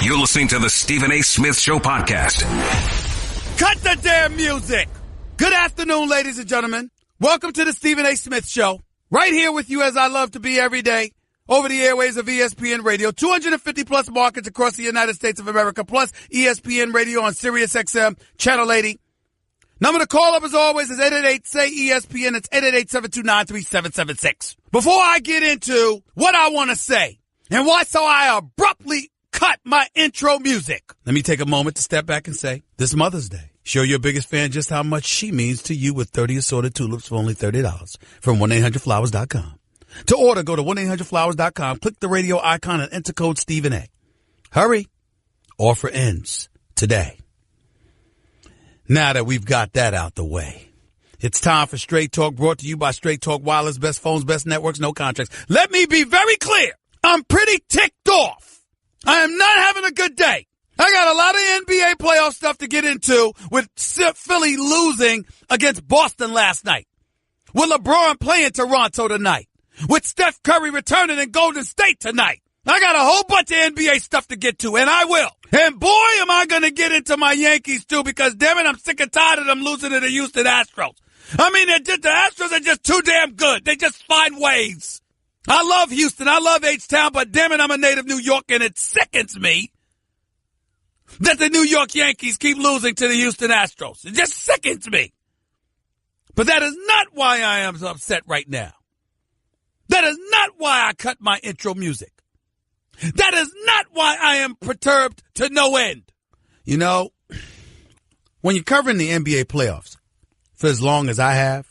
You're listening to the Stephen A. Smith Show podcast. Cut the damn music! Good afternoon, ladies and gentlemen. Welcome to the Stephen A. Smith Show. Right here with you as I love to be every day. Over the airways of ESPN Radio. 250 plus markets across the United States of America. Plus ESPN Radio on Sirius XM, Channel 80. Number to call up as always is 888-SAY-ESPN. It's 888-729-3776. Before I get into what I want to say and why so I abruptly cut my intro music, let me take a moment to step back and say, this Mother's Day, show your biggest fan just how much she means to you with 30 assorted tulips for only $30 from 1-800-Flowers.com. To order, go to 1-800-Flowers.com, click the radio icon, and enter code Stephen A. Hurry. Offer ends today. Now that we've got that out the way, it's time for Straight Talk, brought to you by Straight Talk Wireless, best phones, best networks, no contracts. Let me be very clear. I'm pretty ticked off. I am not having a good day. I got a lot of NBA playoff stuff to get into with Philly losing against Boston last night, with LeBron playing Toronto tonight, with Steph Curry returning in Golden State tonight. I got a whole bunch of NBA stuff to get to, and I will. And boy, am I going to get into my Yankees, too, because, damn it, I'm sick and tired of them losing to the Houston Astros. I mean, the Astros are just too damn good. They just find ways. I love Houston. I love H-Town, but damn it, I'm a native New Yorker, and it sickens me that the New York Yankees keep losing to the Houston Astros. It just sickens me. But that is not why I am upset right now. That is not why I cut my intro music. That is not why I am perturbed to no end. You know, when you're covering the NBA playoffs for as long as I have,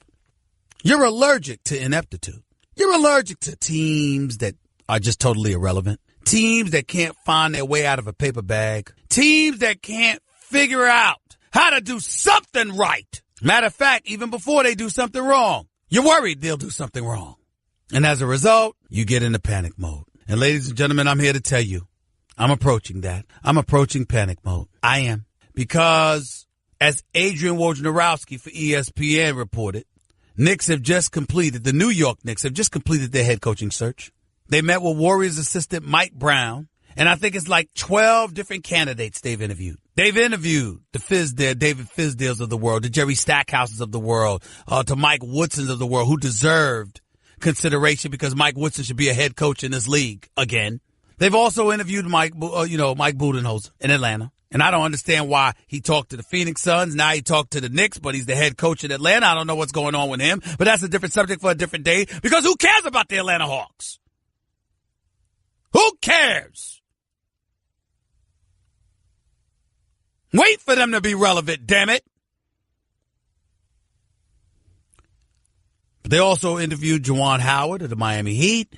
you're allergic to ineptitude. You're allergic to teams that are just totally irrelevant. Teams that can't find their way out of a paper bag. Teams that can't figure out how to do something right. Matter of fact, even before they do something wrong, you're worried they'll do something wrong. And as a result, you get into panic mode. And ladies and gentlemen, I'm here to tell you, I'm approaching that. I'm approaching panic mode. I am. Because as Adrian Wojnarowski for ESPN reported, the New York Knicks have just completed their head coaching search. They met with Warriors assistant Mike Brown, and I think it's like 12 different candidates they've interviewed. They've interviewed the David Fizdales of the world, the Jerry Stackhouses of the world, to Mike Woodsons of the world, who deserved consideration because Mike Woodson should be a head coach in this league again. They've also interviewed Mike Budenholzer in Atlanta. And I don't understand why he talked to the Phoenix Suns. Now he talked to the Knicks, but he's the head coach in Atlanta. I don't know what's going on with him, but that's a different subject for a different day because who cares about the Atlanta Hawks? Who cares? Wait for them to be relevant, damn it. But they also interviewed Juwan Howard of the Miami Heat.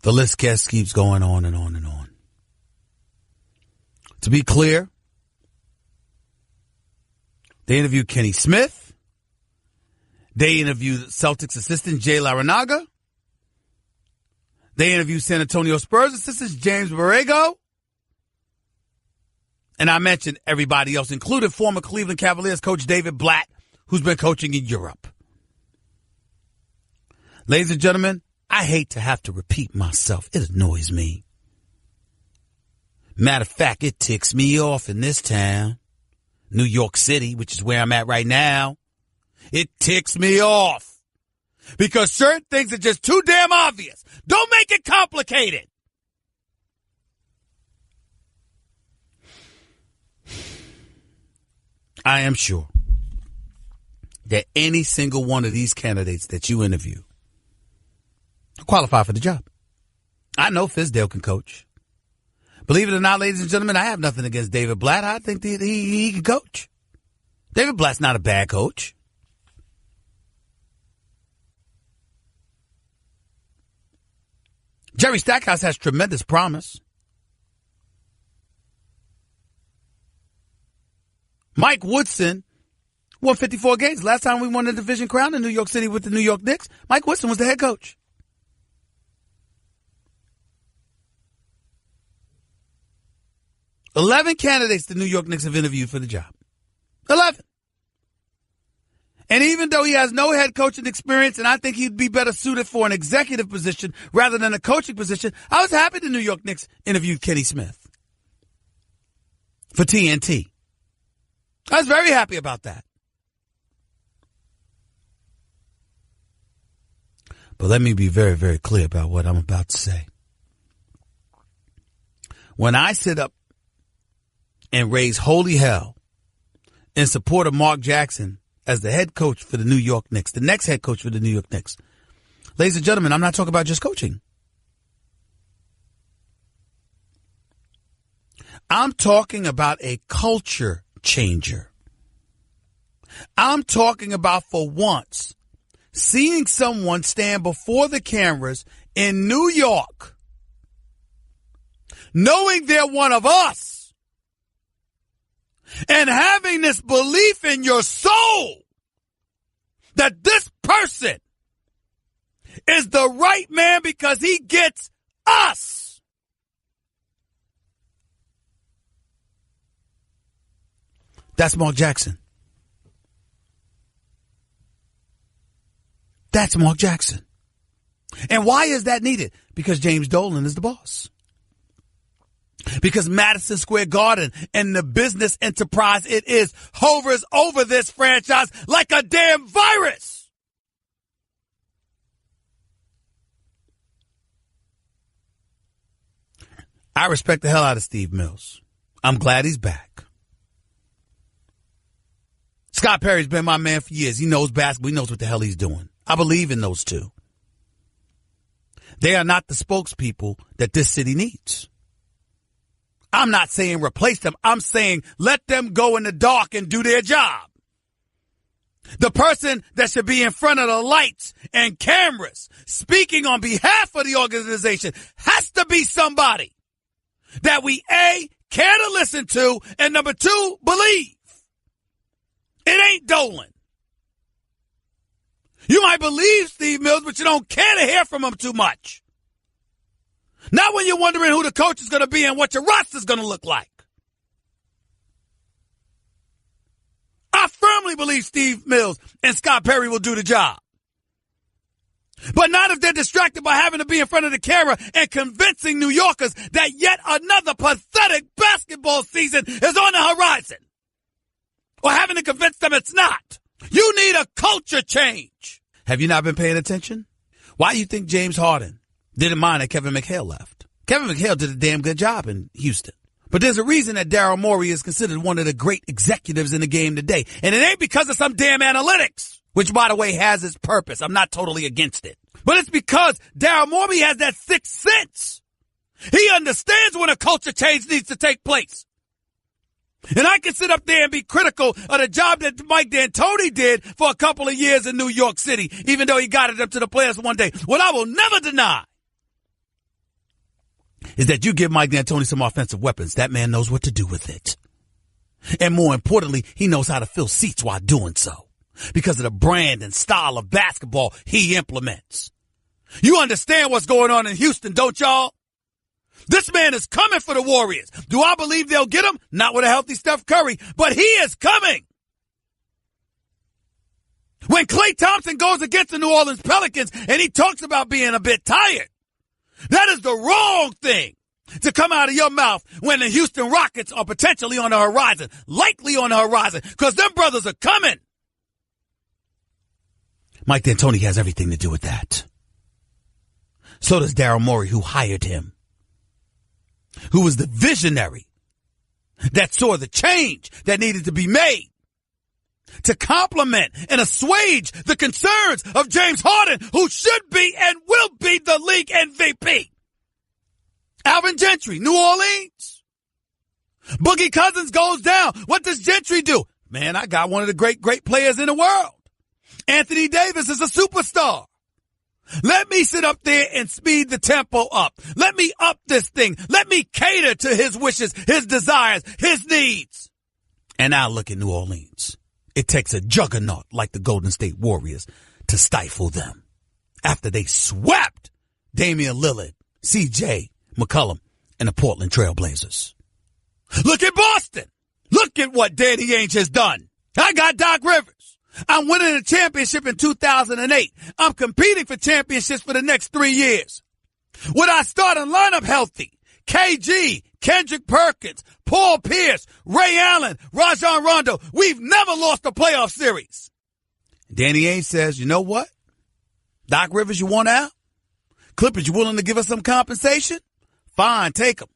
The list keeps going on and on and on. To be clear, they interviewed Kenny Smith. They interviewed Celtics assistant Jay Larranaga. They interviewed San Antonio Spurs assistant James Borrego. And I mentioned everybody else, including former Cleveland Cavaliers coach David Blatt, who's been coaching in Europe. Ladies and gentlemen, I hate to have to repeat myself. It annoys me. Matter of fact, it ticks me off in this town, New York City, which is where I'm at right now. It ticks me off because certain things are just too damn obvious. Don't make it complicated. I am sure that any single one of these candidates that you interview qualify for the job. I know Fizdale can coach. Believe it or not, ladies and gentlemen, I have nothing against David Blatt. I think that he can coach. David Blatt's not a bad coach. Jerry Stackhouse has tremendous promise. Mike Woodson won 54 games. Last time we won the division crown in New York City with the New York Knicks, Mike Woodson was the head coach. $11 candidates the New York Knicks have interviewed for the job. 11. And even though he has no head coaching experience, and I think he'd be better suited for an executive position rather than a coaching position, I was happy the New York Knicks interviewed Kenny Smith for TNT. I was very happy about that. But let me be very, very clear about what I'm about to say. When I sit up and raise holy hell in support of Mark Jackson as the head coach for the New York Knicks, the next head coach for the New York Knicks, ladies and gentlemen, I'm not talking about just coaching. I'm talking about a culture changer. I'm talking about, for once, seeing someone stand before the cameras in New York, knowing they're one of us, and having this belief in your soul that this person is the right man because he gets us. That's Mark Jackson. That's Mark Jackson. And why is that needed? Because James Dolan is the boss. Because Madison Square Garden and the business enterprise it is hovers over this franchise like a damn virus. I respect the hell out of Steve Mills. I'm glad he's back. Scott Perry's been my man for years. He knows basketball. He knows what the hell he's doing. I believe in those two. They are not the spokespeople that this city needs. I'm not saying replace them. I'm saying let them go in the dark and do their job. The person that should be in front of the lights and cameras speaking on behalf of the organization has to be somebody that we, A, care to listen to, and number two, believe. It ain't Dolan. You might believe Steve Mills, but you don't care to hear from him too much. Not when you're wondering who the coach is going to be and what your roster is going to look like. I firmly believe Steve Mills and Scott Perry will do the job. But not if they're distracted by having to be in front of the camera and convincing New Yorkers that yet another pathetic basketball season is on the horizon. Or having to convince them it's not. You need a culture change. Have you not been paying attention? Why do you think James Harden didn't mind that Kevin McHale left? Kevin McHale did a damn good job in Houston. But there's a reason that Daryl Morey is considered one of the great executives in the game today. And it ain't because of some damn analytics, which, by the way, has its purpose. I'm not totally against it. But it's because Daryl Morey has that sixth sense. He understands when a culture change needs to take place. And I can sit up there and be critical of the job that Mike D'Antoni did for a couple of years in New York City, even though he got it up to the players one day. What I will never deny is that you give Mike D'Antoni some offensive weapons. That man knows what to do with it. And more importantly, he knows how to fill seats while doing so because of the brand and style of basketball he implements. You understand what's going on in Houston, don't y'all? This man is coming for the Warriors. Do I believe they'll get him? Not with a healthy Steph Curry, but he is coming. When Klay Thompson goes against the New Orleans Pelicans and he talks about being a bit tired, that is the wrong thing to come out of your mouth when the Houston Rockets are potentially on the horizon, likely on the horizon, because them brothers are coming. Mike D'Antoni has everything to do with that. So does Daryl Morey, who hired him, who was the visionary that saw the change that needed to be made to complement and assuage the concerns of James Harden, who should be and will be the league MVP. Alvin Gentry, New Orleans. Boogie Cousins goes down. What does Gentry do? Man, I got one of the great players in the world. Anthony Davis is a superstar. Let me sit up there and speed the tempo up. Let me up this thing. Let me cater to his wishes, his desires, his needs. And now look at New Orleans. It takes a juggernaut like the Golden State Warriors to stifle them after they swept Damian Lillard, CJ McCollum, and the Portland Trail Blazers. Look at Boston. Look at what Danny Ainge has done. I got Doc Rivers, I'm winning a championship in 2008. I'm competing for championships for the next 3 years. Would I start a lineup healthy? KG, Kendrick Perkins, Paul Pierce, Ray Allen, Rajon Rondo. We've never lost a playoff series. Danny Ainge says, you know what? Doc Rivers, you want out? Clippers, you willing to give us some compensation? Fine, take them.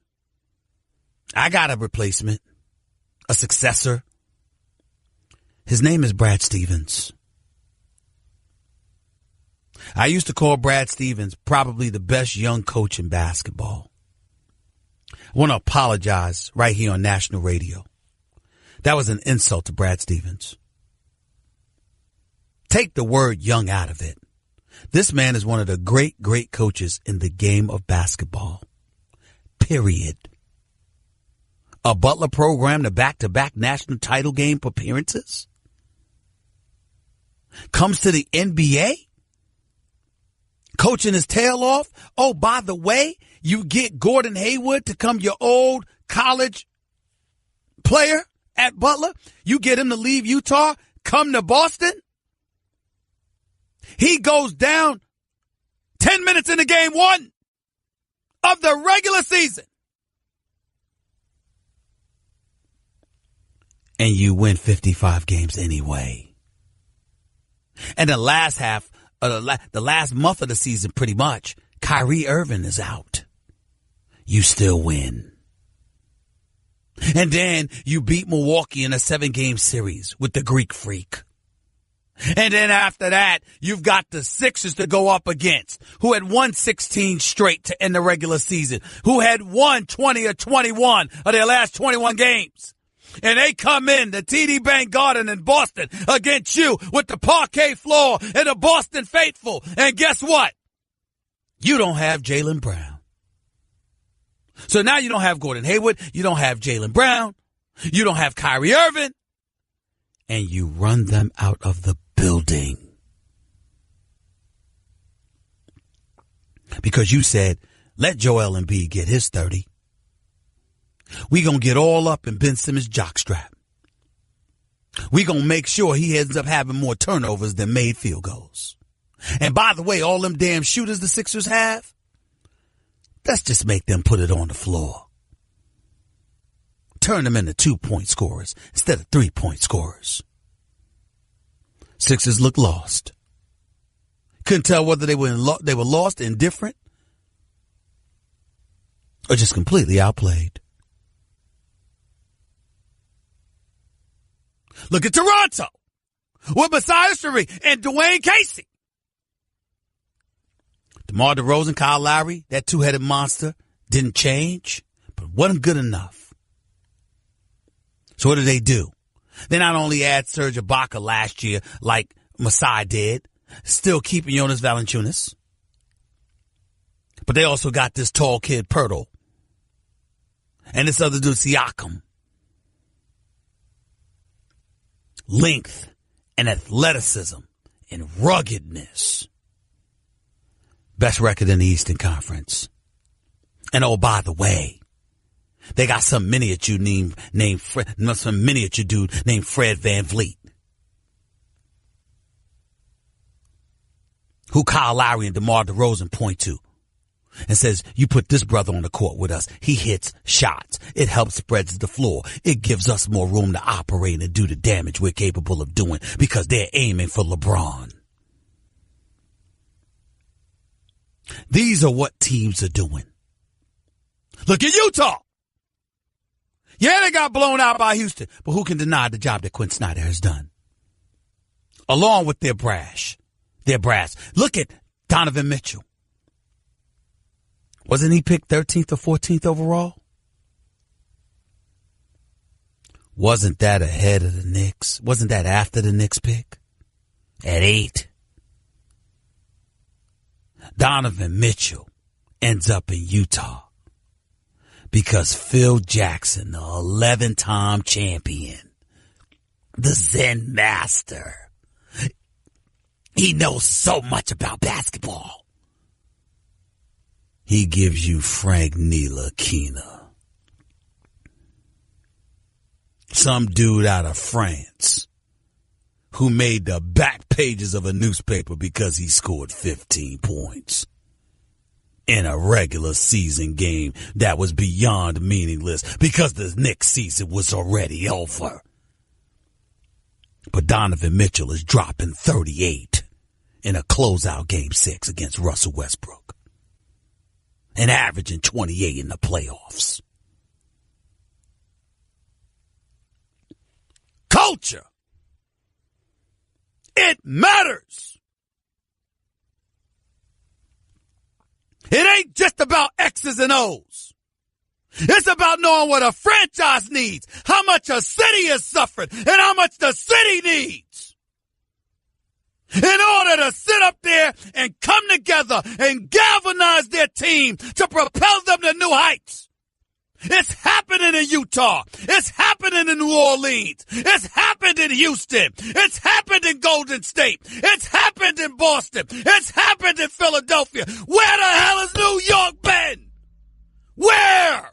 I got a replacement, a successor. His name is Brad Stevens. I used to call Brad Stevens probably the best young coach in basketball. I want to apologize right here on national radio. That was an insult to Brad Stevens. Take the word young out of it. This man is one of the great, great coaches in the game of basketball. Period. A Butler program to back-to-back national title game appearances? Comes to the NBA? Coaching his tail off? Oh, by the way, you get Gordon Hayward to come your old college player at Butler? You get him to leave Utah, come to Boston? He goes down 10 minutes into game 1 of the regular season. And you win 55 games anyway. And the last half, the last month of the season, pretty much, Kyrie Irving is out. You still win. And then you beat Milwaukee in a 7-game series with the Greek Freak. And then after that, you've got the Sixers to go up against, who had won 16 straight to end the regular season, who had won 20 or 21 of their last 21 games. And they come in the TD Bank Garden in Boston against you with the parquet floor and the Boston faithful. And guess what? You don't have Jaylen Brown. So now you don't have Gordon Hayward. You don't have Jaylen Brown. You don't have Kyrie Irving. And you run them out of the building. Because you said, let Joel Embiid get his 30. We gonna get all up in Ben Simmons' jockstrap. We gonna make sure he ends up having more turnovers than made field goals. And by the way, all them damn shooters the Sixers have, let's just make them put it on the floor. Turn them into 2-point scorers instead of 3-point scorers. Sixers look lost. Couldn't tell whether they were lost, indifferent, or just completely outplayed. Look at Toronto with Masai Ujiri and Dwayne Casey. DeMar DeRozan, Kyle Lowry, that two-headed monster didn't change, but wasn't good enough. So what do? They not only add Serge Ibaka last year like Masai did, still keeping Jonas Valanciunas, but they also got this tall kid Pirtle and this other dude Siakam. Length and athleticism and ruggedness. Best record in the Eastern Conference. And oh, by the way, they got some miniature dude named Fred VanVleet, who Kyle Lowry and DeMar DeRozan point to and says, you put this brother on the court with us. He hits shots. It helps spreads the floor. It gives us more room to operate and do the damage we're capable of doing because they're aiming for LeBron. These are what teams are doing. Look at Utah. Yeah, they got blown out by Houston, but who can deny the job that Quinn Snyder has done? Along with their brass. Look at Donovan Mitchell. Wasn't he picked 13th or 14th overall? Wasn't that ahead of the Knicks? Wasn't that after the Knicks pick? At 8. Donovan Mitchell ends up in Utah because Phil Jackson, the 11-time champion, the Zen master, he knows so much about basketball. He gives you Frank Ntilikina, some dude out of France who made the back pages of a newspaper because he scored 15 points in a regular season game that was beyond meaningless because the Knicks season was already over. But Donovan Mitchell is dropping 38 in a closeout game 6 against Russell Westbrook and averaging 28 in the playoffs. Culture. It matters. It ain't just about X's and O's. It's about knowing what a franchise needs, how much a city is suffering, and how much the city needs in order to sit up there and come together and galvanize their team to propel them to new heights. It's happening in Utah. It's happening in New Orleans. It's happened in Houston. It's happened in Golden State. It's happened in Boston. It's happened in Philadelphia. Where the hell has New York been? Where?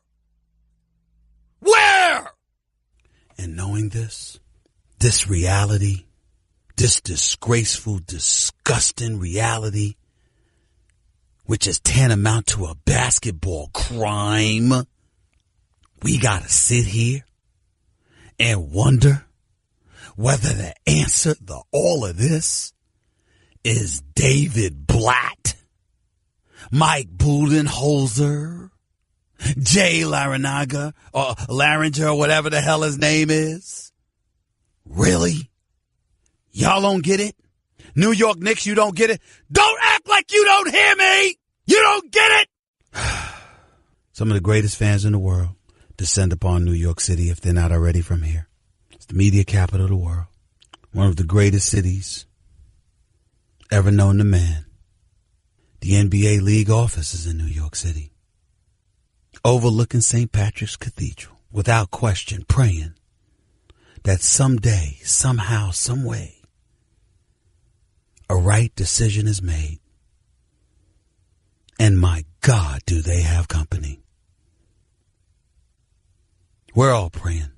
And knowing this reality, this disgraceful, disgusting reality, which is tantamount to a basketball crime, we gotta sit here and wonder whether the answer to all of this is David Blatt, Mike Budenholzer, Jay Larranaga, or Larringer, or whatever the hell his name is. Really? Y'all don't get it? New York Knicks, you don't get it? Don't act like you don't hear me! You don't get it! Some of the greatest fans in the world descend upon New York City if they're not already from here. It's the media capital of the world. One of the greatest cities ever known to man. The NBA league office is in New York City, overlooking St. Patrick's Cathedral, without question praying that someday, somehow, some way, a right decision is made. And my God, do they have company. We're all praying.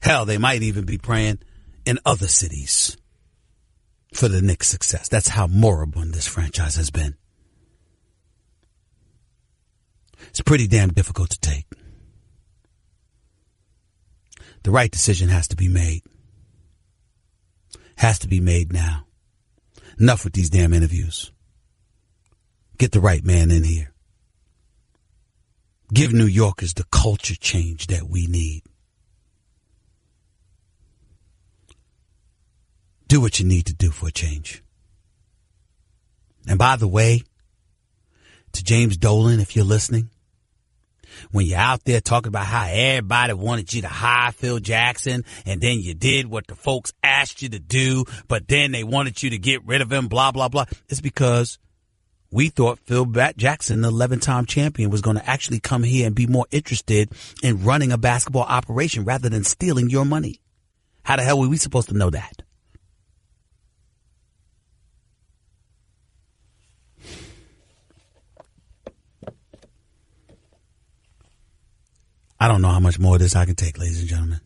Hell, they might even be praying in other cities for the Knicks' success. That's how moribund this franchise has been. It's pretty damn difficult to take. The right decision has to be made. Has to be made now. Enough with these damn interviews. Get the right man in here. Give New Yorkers the culture change that we need. Do what you need to do for a change. And by the way, to James Dolan, if you're listening, when you're out there talking about how everybody wanted you to hire Phil Jackson and then you did what the folks asked you to do, but then they wanted you to get rid of him, blah, blah, blah. It's because we thought Phil Jackson, the 11-time champion, was going to actually come here and be more interested in running a basketball operation rather than stealing your money. How the hell were we supposed to know that? I don't know how much more of this I can take, ladies and gentlemen.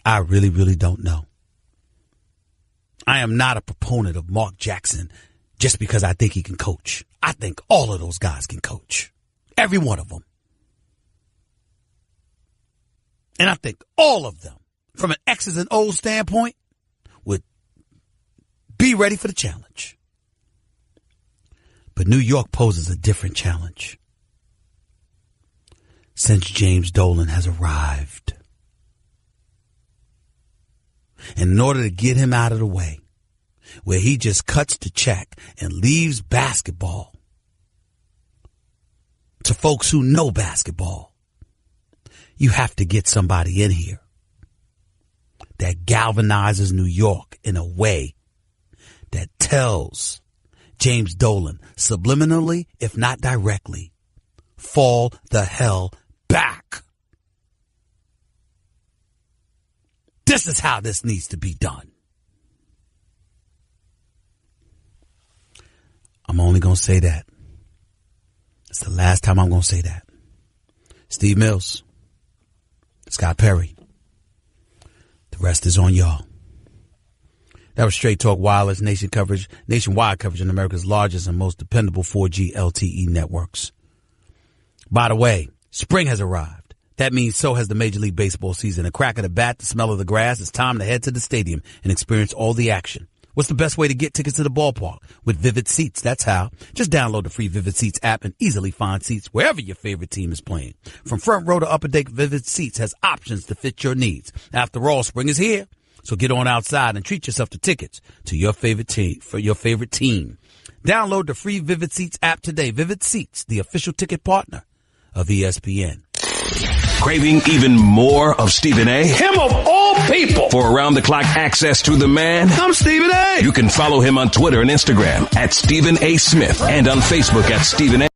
I really, really don't know. I am not a proponent of Mark Jackson just because I think he can coach. I think all of those guys can coach. Every one of them. And I think all of them, from an X's and O's standpoint, would be ready for the challenge. But New York poses a different challenge. Since James Dolan has arrived. And in order to get him out of the way, where he just cuts the check and leaves basketball to folks who know basketball, you have to get somebody in here that galvanizes New York in a way that tells James Dolan subliminally, if not directly, fall the hell back. This is how this needs to be done. I'm only going to say that. It's the last time I'm going to say that. Steve Mills, Scott Perry, rest is on y'all. That was Straight Talk Wireless nationwide coverage on America's largest and most dependable 4G LTE networks. By the way, spring has arrived. That means so has the Major League Baseball season. A crack of the bat, the smell of the grass. It's time to head to the stadium and experience all the action. What's the best way to get tickets to the ballpark? With Vivid Seats, that's how. Just download the free Vivid Seats app and easily find seats wherever your favorite team is playing. From front row to upper deck, Vivid Seats has options to fit your needs. After all, spring is here. So get on outside and treat yourself to tickets to your favorite team for your favorite team. Download the free Vivid Seats app today. Vivid Seats, the official ticket partner of ESPN. Craving even more of Stephen A? Him of all people! For around-the-clock access to the man? I'm Stephen A. You can follow him on Twitter and Instagram at Stephen A. Smith and on Facebook at Stephen A.